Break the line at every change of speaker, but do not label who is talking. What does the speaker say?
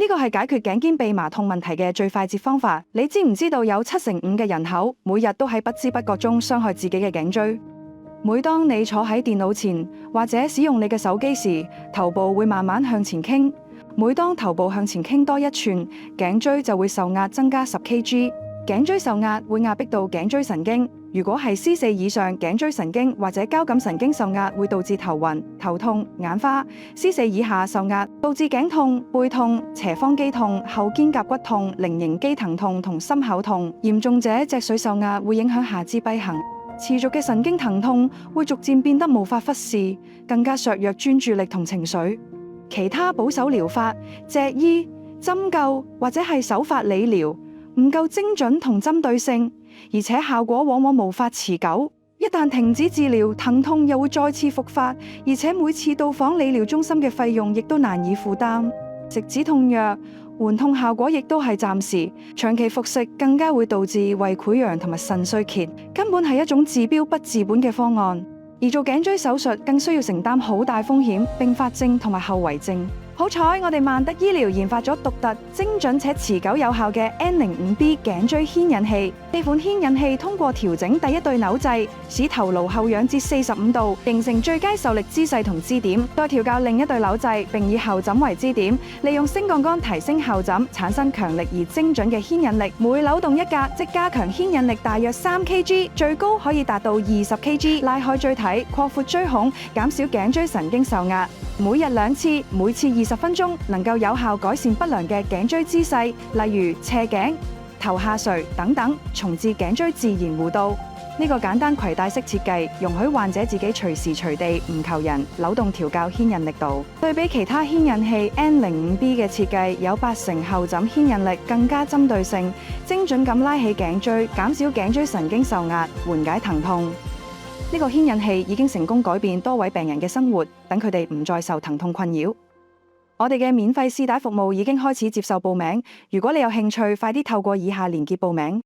個係解決頸肩臂麻痛問題嘅最快捷方法。你知唔知道有75%嘅人口每日都喺不知不覺中傷害自己嘅頸椎？每當你坐喺電腦前或者使用你嘅手機時，頭部會慢慢向前傾。每當頭部向前傾多1寸，頸椎就會受壓增加10kg。頸椎受壓會壓迫到頸椎神經。如果係 C4 以上頸椎神經或者交感神經受壓，會導致頭暈、頭痛、眼花；C4 以下受壓導致頸痛、背痛、斜方肌痛、後肩胛骨痛、菱形肌疼痛同心口痛。嚴重者脊髓受壓會影響下肢跛行。持續嘅神經疼痛會逐漸變得無法忽視，更加削弱專注力同情緒。其他保守療法、脊醫、針灸或者係手法理療唔夠精準同針對性，而且效果往往無法持久。一旦停止治療，疼痛又會再次復發，而且每次到訪理療中心嘅費用亦都難以負擔。食止痛藥緩痛效果亦都係暫時，長期服食更加會導致胃潰瘍同埋腎衰竭，根本係一種治標不治本嘅方案。而做頸椎手術更需要承擔好大風險、併發症同埋後遺症。好彩我哋萬德醫療研發咗獨特、精準且持久有效嘅 N05B 頸椎牽引器。呢款牽引器通過調整第一對扭掣，使頭顱後仰至45度，形成最佳受力姿勢同支點，再調校另一對扭掣，並以後枕為支點，利用升降桿提升後枕，產生強力而精準嘅牽引力。每扭動一格，即加強牽引力大約3kg，最高可以達到20kg，拉開椎體，擴闊椎孔，減少頸椎神經受壓。每日2次，每次20分鐘，能夠有效改善不良嘅頸椎姿勢，例如斜頸、頭下垂等等，重置頸椎自然弧度。呢個簡單攜帶式設計，容許患者自己隨時隨地唔求人扭動調校牽引力度。對比其他牽引器 N05B 嘅設計，有80%後枕牽引力，更加針對性，精準咁拉起頸椎，減少頸椎神經受壓，緩解疼痛。呢個牽引器已經成功改變多位病人嘅生活，等佢哋唔再受疼痛困擾。我哋嘅免費試帶服務已經開始接受報名，如果你有興趣，快啲透過以下連結報名。